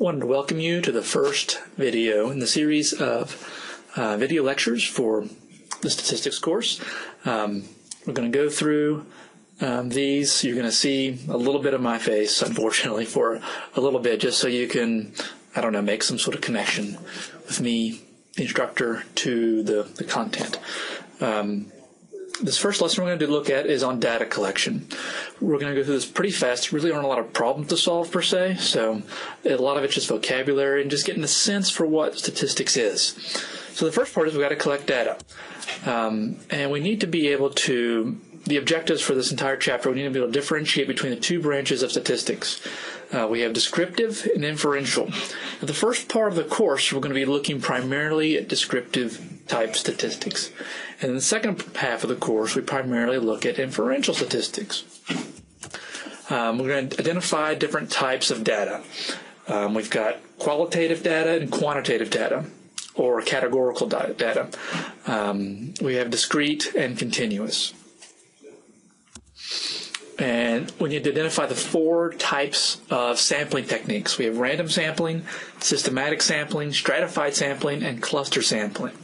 wanted to welcome you to the first video in the series of video lectures for the statistics course. We're going to go through these. You're going to see a little bit of my face, unfortunately, for a little bit, just so you can, I don't know, make some sort of connection with me, the instructor, to the content. This first lesson we're going to look at is on data collection. We're going to go through this pretty fast. There really aren't a lot of problems to solve per se, so a lot of it's just vocabulary and just getting a sense for what statistics is. So the first part is we've got to collect data. And we need to be able to, the objectives for this entire chapter, we need to be able to differentiate between the two branches of statistics. We have descriptive and inferential. Now, the first part of the course, we're going to be looking primarily at descriptive type statistics. And in the second half of the course, we primarily look at inferential statistics. We're going to identify different types of data. We've got qualitative data and quantitative data, or categorical data. We have discrete and continuous. And we need to identify the four types of sampling techniques. We have random sampling, systematic sampling, stratified sampling, and cluster sampling.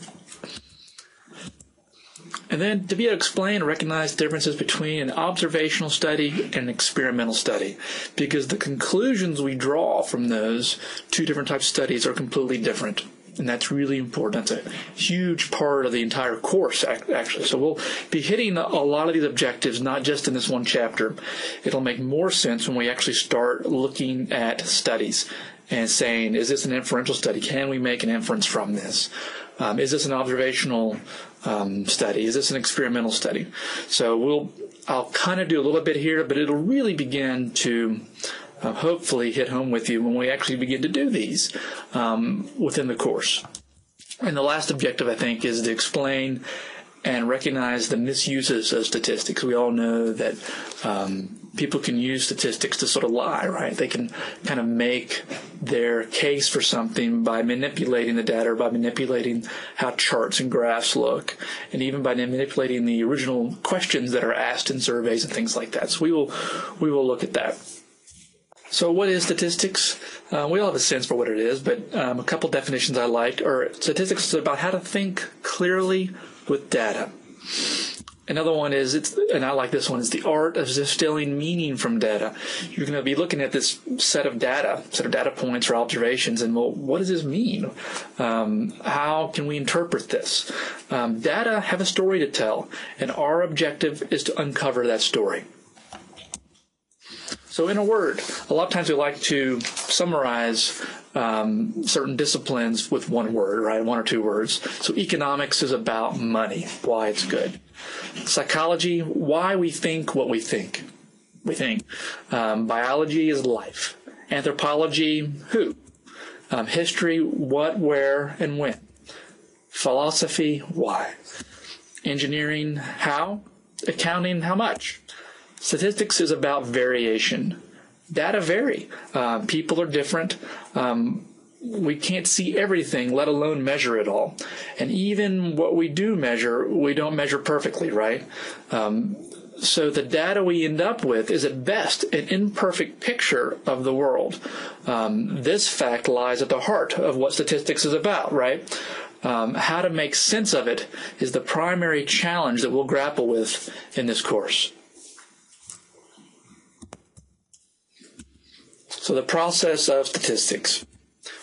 And then to be able to explain and recognize differences between an observational study and an experimental study, because the conclusions we draw from those two different types of studies are completely different. And that's really important. That's a huge part of the entire course, actually. So we'll be hitting a lot of these objectives, not just in this one chapter. It'll make more sense when we actually start looking at studies and saying, is this an inferential study? Can we make an inference from this? Is this an observational study? Is this an experimental study? So I'll kind of do a little bit here, but it'll really begin to hopefully hit home with you when we actually begin to do these within the course. And the last objective, I think, is to explain and recognize the misuses of statistics. We all know that people can use statistics to sort of lie, right? They can kind of make their case for something by manipulating the data, or by manipulating how charts and graphs look, and even by manipulating the original questions that are asked in surveys and things like that. So we will look at that. So what is statistics? We all have a sense for what it is, but a couple definitions I like are statistics is about how to think clearly with data. Another one is, and I like this one, is the art of distilling meaning from data. You're going to be looking at this set of data points or observations, and well, what does this mean? How can we interpret this? Data have a story to tell, and our objective is to uncover that story. So in a word, a lot of times we like to summarize certain disciplines with one word, right? One or two words. So economics is about money, why it's good. Psychology, why we think what we think. Biology is life. Anthropology, who. History, what, where, and when. Philosophy, why. Engineering, how. Accounting, how much. Statistics is about variation. Data vary. People are different. We can't see everything, let alone measure it all. And even what we do measure, we don't measure perfectly, right? So the data we end up with is at best an imperfect picture of the world. This fact lies at the heart of what statistics is about, right? How to make sense of it is the primary challenge that we'll grapple with in this course. So the process of statistics.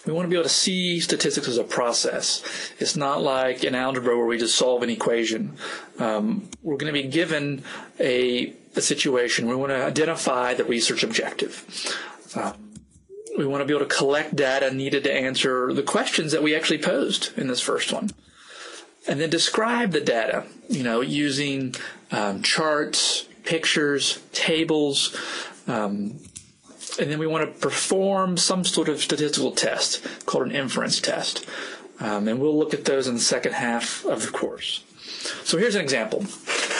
We want to be able to see statistics as a process. It's not like in algebra where we just solve an equation. We're going to be given a situation. We want to identify the research objective. We want to be able to collect data needed to answer the questions that we actually posed in this first one. And then describe the data, using charts, pictures, tables, and then we want to perform some sort of statistical test called an inference test. And we'll look at those in the second half of the course. So here's an example.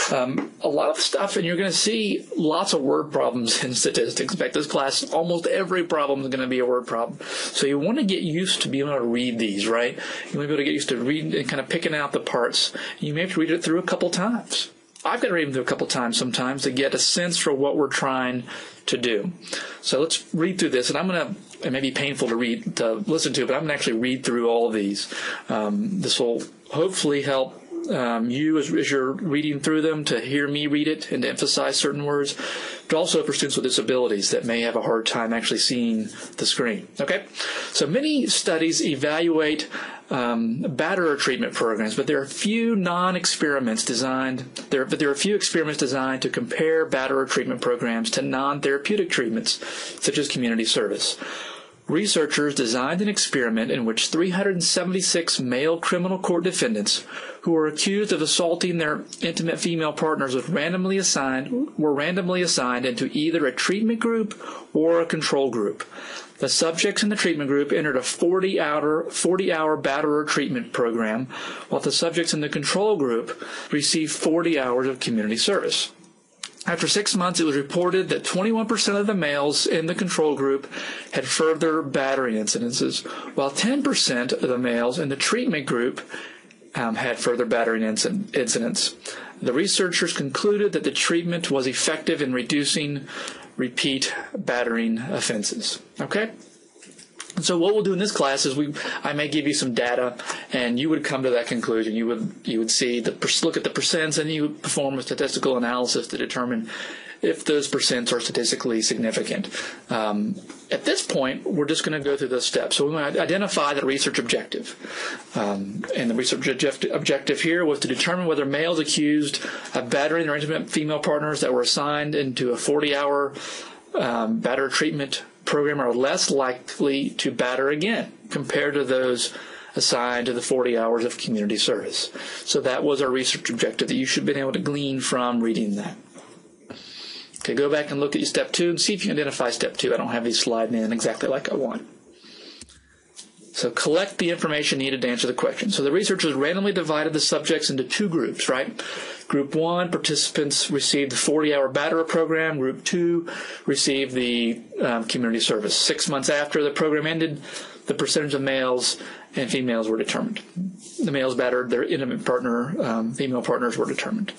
A lot of the stuff, and you're going to see lots of word problems in statistics. In fact, this class, almost every problem is going to be a word problem. So you want to get used to being able to read these, right? You want to be able to get used to reading and kind of picking out the parts. You may have to read it through a couple times. I've got to read them through a couple times sometimes to get a sense for what we're trying to do. So let's read through this, and I'm going to, it may be painful to listen to, but I'm going to actually read through all of these. This will hopefully help you as you're reading through them to hear me read it and to emphasize certain words, but also for students with disabilities that may have a hard time actually seeing the screen. Okay, so many studies evaluate batterer treatment programs, but there are few experiments designed to compare batterer treatment programs to non-therapeutic treatments, such as community service. Researchers designed an experiment in which 376 male criminal court defendants who were accused of assaulting their intimate female partners were randomly assigned into either a treatment group or a control group. The subjects in the treatment group entered a 40-hour batterer treatment program, while the subjects in the control group received 40 hours of community service. After 6 months, it was reported that 21% of the males in the control group had further battery incidences, while 10% of the males in the treatment group had further battery incidents. The researchers concluded that the treatment was effective in reducing repeat battering offenses. Okay? So what we'll do in this class is I may give you some data, and you would come to that conclusion. You would see look at the percents, and you would perform a statistical analysis to determine if those percents are statistically significant. At this point, we're just going to go through those steps. So we're going to identify the research objective. And the research objective here was to determine whether males accused of battering their intimate female partners that were assigned into a 40-hour batterer treatment program are less likely to batter again compared to those assigned to the 40 hours of community service. So that was our research objective that you should have been able to glean from reading that. Okay, go back and look at your step 2 and see if you can identify step 2. I don't have these sliding in exactly like I want. So collect the information needed to answer the question. So the researchers randomly divided the subjects into 2 groups, right? Group 1, participants received the 40-hour batterer program. Group 2 received the community service. 6 months after the program ended, the percentage of males and females were determined. The males battered their intimate partner, female partners were determined.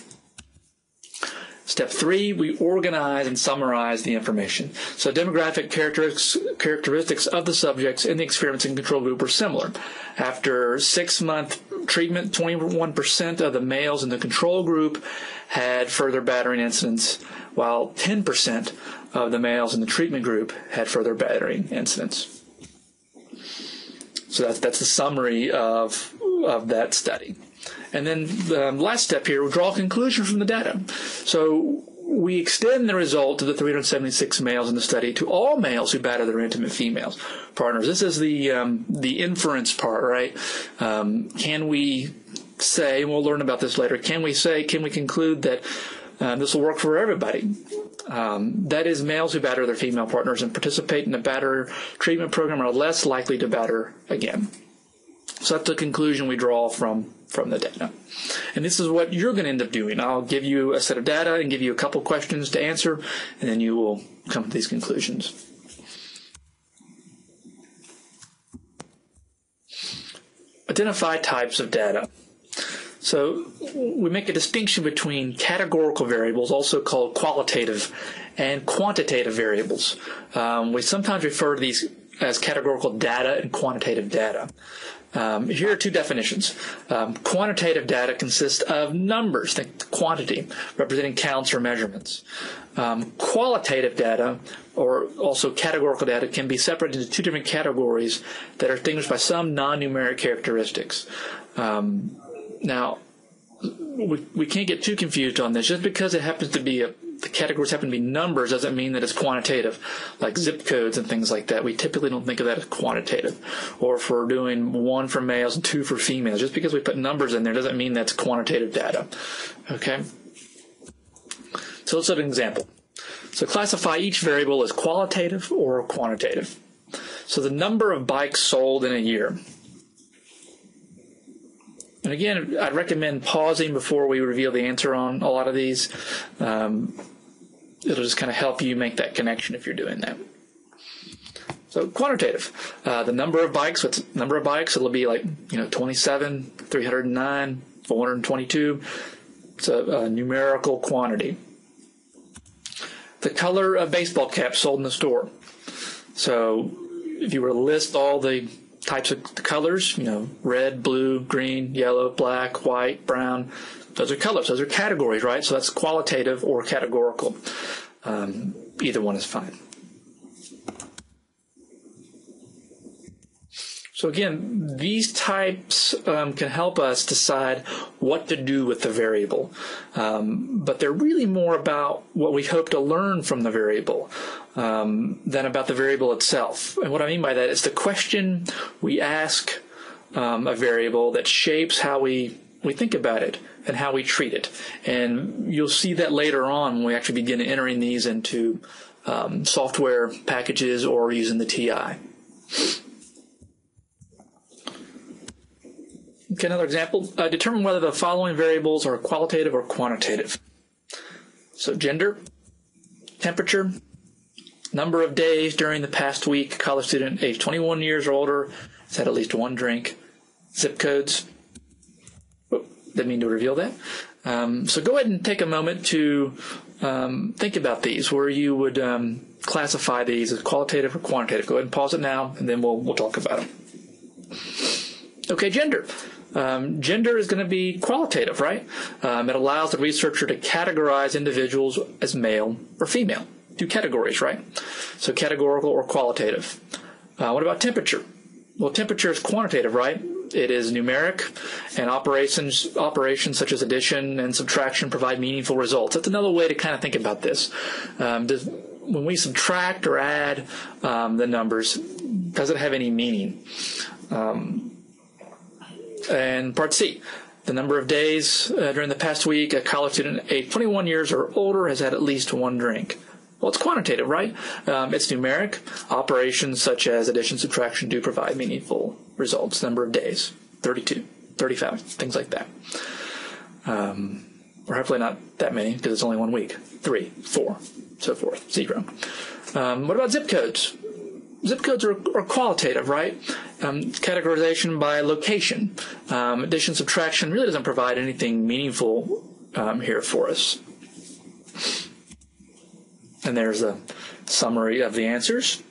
Step 3, we organize and summarize the information. So demographic characteristics of the subjects in the experiments and control group were similar. After 6-month treatment, 21% of the males in the control group had further battering incidents, while 10% of the males in the treatment group had further battering incidents. So that's the summary of that study. And then the last step here, we'll draw a conclusion from the data. So we extend the result of the 376 males in the study to all males who batter their intimate female partners. This is the inference part, right? Can we say, and we'll learn about this later, can we conclude that this will work for everybody? That is, males who batter their female partners and participate in the batterer treatment program are less likely to batter again. So that's the conclusion we draw from the data. And this is what you're going to end up doing. I'll give you a set of data and give you a couple questions to answer, and then you will come to these conclusions. Identify types of data. So we make a distinction between categorical variables, also called qualitative, and quantitative variables. We sometimes refer to these as categorical data and quantitative data. Here are 2 definitions. Quantitative data consists of numbers, think quantity, representing counts or measurements. Qualitative data, or also categorical data, can be separated into 2 different categories that are distinguished by some non-numeric characteristics. Now, we can't get too confused on this. Just because it happens to be the categories happen to be numbers doesn't mean that it's quantitative, like zip codes and things like that. We typically don't think of that as quantitative. Or if we're doing 1 for males and 2 for females, just because we put numbers in there doesn't mean that's quantitative data. Okay? So let's look at an example. So classify each variable as qualitative or quantitative. So the number of bikes sold in a year. And again, I'd recommend pausing before we reveal the answer on a lot of these. It'll just kind of help you make that connection if you're doing that. So quantitative, the number of bikes. What's the number of bikes? It'll be like 27, 309, 422. It's a numerical quantity. the color of baseball caps sold in the store. So if you were to list all the types of colors, red, blue, green, yellow, black, white, brown, those are colors. Those are categories, right? So that's qualitative or categorical. Either one is fine. So again, these types can help us decide what to do with the variable. But they're really more about what we hope to learn from the variable than about the variable itself. And what I mean by that is the question we ask a variable that shapes how we think about it and how we treat it. And you'll see that later on when we actually begin entering these into software packages or using the TI. Okay, another example. Determine whether the following variables are qualitative or quantitative. So gender, temperature, number of days during the past week, college student age 21 years or older has had at least one drink, zip codes. Oh, didn't mean to reveal that. So go ahead and take a moment to think about these, where you would classify these as qualitative or quantitative. Go ahead and pause it now, and then we'll talk about them. Okay, gender. Gender is going to be qualitative, right? It allows the researcher to categorize individuals as male or female. Two categories, right? So categorical or qualitative. What about temperature? Well, temperature is quantitative, right? It is numeric, and operations such as addition and subtraction provide meaningful results. That's another way to kind of think about this. When we subtract or add the numbers, does it have any meaning? And part C, the number of days during the past week a college student age 21 years or older has had at least one drink. Well, it's quantitative, right? It's numeric. Operations such as addition, subtraction do provide meaningful results. Number of days, 32, 35, things like that. Or hopefully not that many because it's only 1 week. 3, 4, so forth, 0. What about zip codes? Zip codes are qualitative, right? Categorization by location. Addition, subtraction really doesn't provide anything meaningful here for us. And there's a summary of the answers.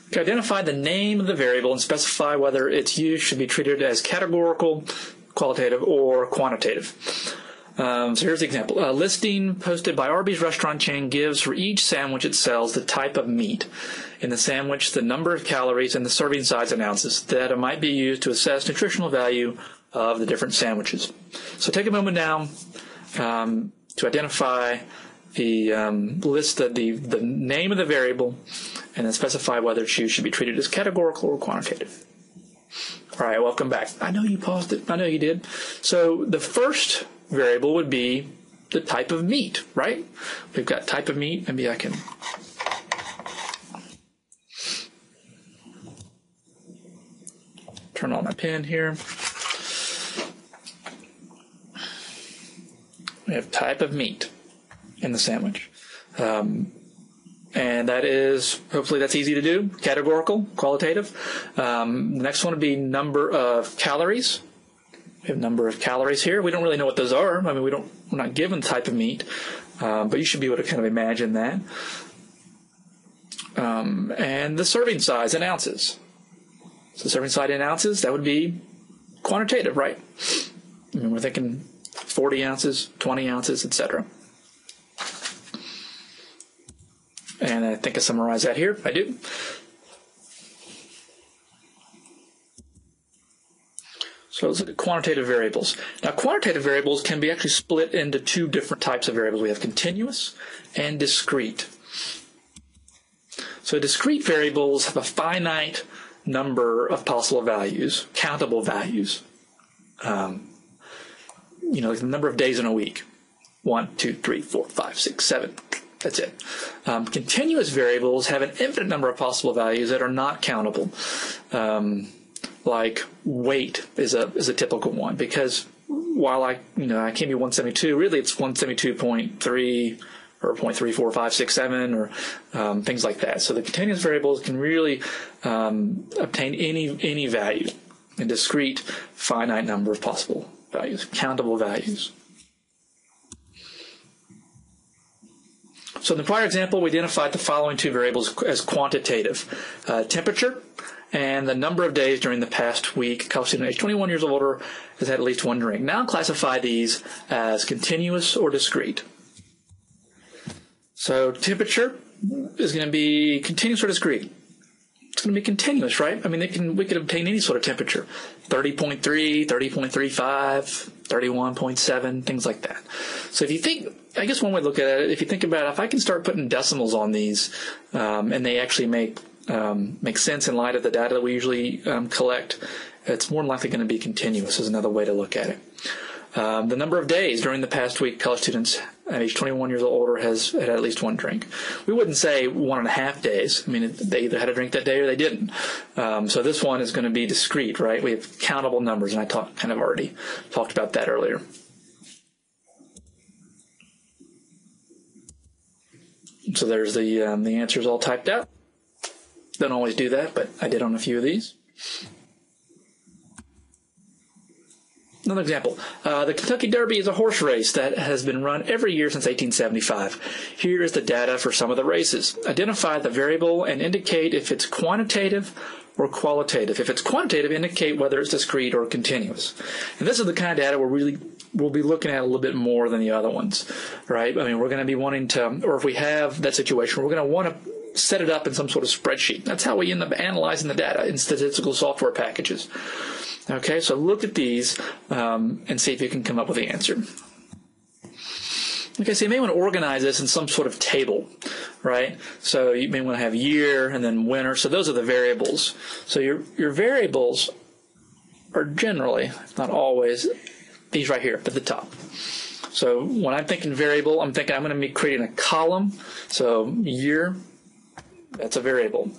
Okay, identify the name of the variable and specify whether its use should be treated as categorical, qualitative, or quantitative. So here's the example. A listing posted by Arby's restaurant chain gives for each sandwich it sells the type of meat in the sandwich, the number of calories, and the serving size in ounces. Data might be used to assess nutritional value of the different sandwiches. So take a moment now to identify the the name of the variable and then specify whether its use should be treated as categorical or quantitative. All right, welcome back. I know you paused it. I know you did. So the first variable would be the type of meat, right? We've got type of meat. Maybe I can turn on my pen here. We have type of meat in the sandwich. And that is, hopefully that's easy to do, categorical, qualitative. The next one would be number of calories. We have number of calories here. We don't really know what those are. I mean, we're not given the type of meat, but you should be able to kind of imagine that. And the serving size in ounces. So serving size in ounces, that would be quantitative, right? I mean, we're thinking 40 ounces, 20 ounces, etc. And I think I summarized that here. I do. So let's look at quantitative variables. Now, quantitative variables can be actually split into two different types of variables. We have continuous and discrete. So discrete variables have a finite number of possible values, countable values. Like the number of days in a week. 1, 2, 3, 4, 5, 6, 7. That's it. Continuous variables have an infinite number of possible values that are not countable. Like weight is a typical one, because while I can't be 172, really it's 172.3 or 0.34567 or things like that. So the continuous variables can really obtain any value, a discrete finite number of possible values, countable values. So in the prior example, we identified the following two variables as quantitative: temperature and the number of days during the past week. A college student age 21 years or older has had at least one drink. Now classify these as continuous or discrete. So temperature is going to be continuous or discrete. It's going to be continuous, right? I mean, we could obtain any sort of temperature: 30.3, 30.35, 31.7, things like that. So if you think, I guess one way to look at it, if you think about it, if I can start putting decimals on these, and they actually make sense in light of the data that we usually collect, it's more than likely going to be continuous, is another way to look at it. The number of days during the past week college students at age 21 years or older has had at least one drink. We wouldn't say 1.5 days. I mean, they either had a drink that day or they didn't. So this one is going to be discrete, right? We have countable numbers, and I kind of already talked about that earlier. So there's the answers all typed out. Don't always do that, but I did on a few of these. Another example, the Kentucky Derby is a horse race that has been run every year since 1875. Here is the data for some of the races. Identify the variable and indicate if it's quantitative or qualitative. If it's quantitative, indicate whether it's discrete or continuous. And this is the kind of data we'll be looking at a little bit more than the other ones, right? I mean, we're going to be wanting to, or if we have that situation, we're going to want to set it up in some sort of spreadsheet. That's how we end up analyzing the data in statistical software packages. Okay, so look at these and see if you can come up with the answer. Okay, so you may want to organize this in some sort of table, right? So you may want to have year and then winter. So those are the variables. So your variables are generally, if not always, these right here at the top. So when I'm thinking variable, I'm thinking I'm going to be creating a column. So year, that's a variable.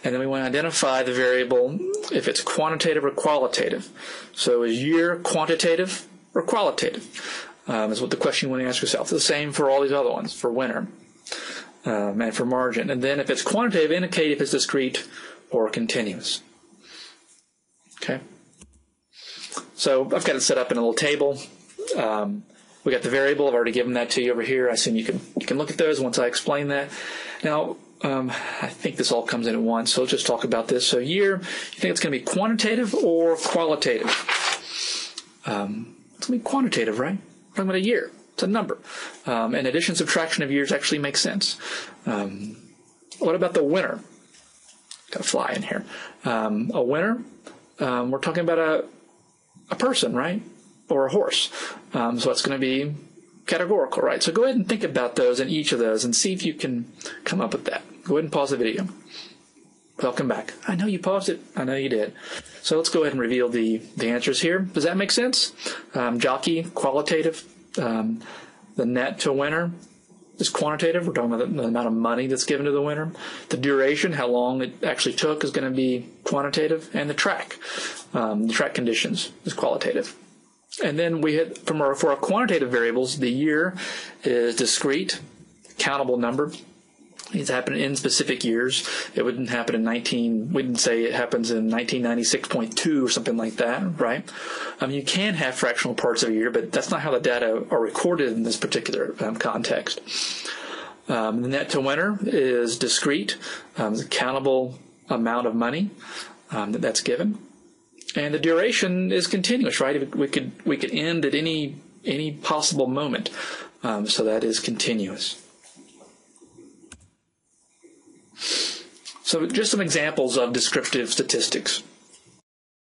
And then we want to identify the variable if it's quantitative or qualitative. So is year quantitative or qualitative? Is what the question you want to ask yourself. The same for all these other ones, for winter and for margin. And then if it's quantitative, indicate if it's discrete or continuous. Okay. So I've got it set up in a little table. We got the variable. I've already given that to you over here. I assume you can look at those once I explain that. Now, I think this all comes in at once, so let's just talk about this. So year, you think it's going to be quantitative or qualitative? It's going to be quantitative, right? We're talking about a year. It's a number. And addition, subtraction of years actually makes sense. What about the winter? Got a fly in here. A winter, we're talking about a person, right? Or a horse. So it's going to be categorical, right? So go ahead and think about those and each of those and see if you can come up with that. Go ahead and pause the video. Welcome back. I know you paused it. I know you did. So let's go ahead and reveal the answers here. Does that make sense? Jockey, qualitative. The net to winner is quantitative. We're talking about the amount of money that's given to the winner. The duration, how long it actually took, is going to be quantitative. And the track conditions is qualitative. And then we had, for our quantitative variables, the year is discrete, countable number. It's happening in specific years. It wouldn't happen in we didn't say it happens in 1996.2 or something like that, right? You can have fractional parts of a year, but that's not how the data are recorded in this particular context. The net to winner is discrete. It's a countable amount of money that's given. And the duration is continuous, right? We could end at any possible moment. So that is continuous. So just some examples of descriptive statistics.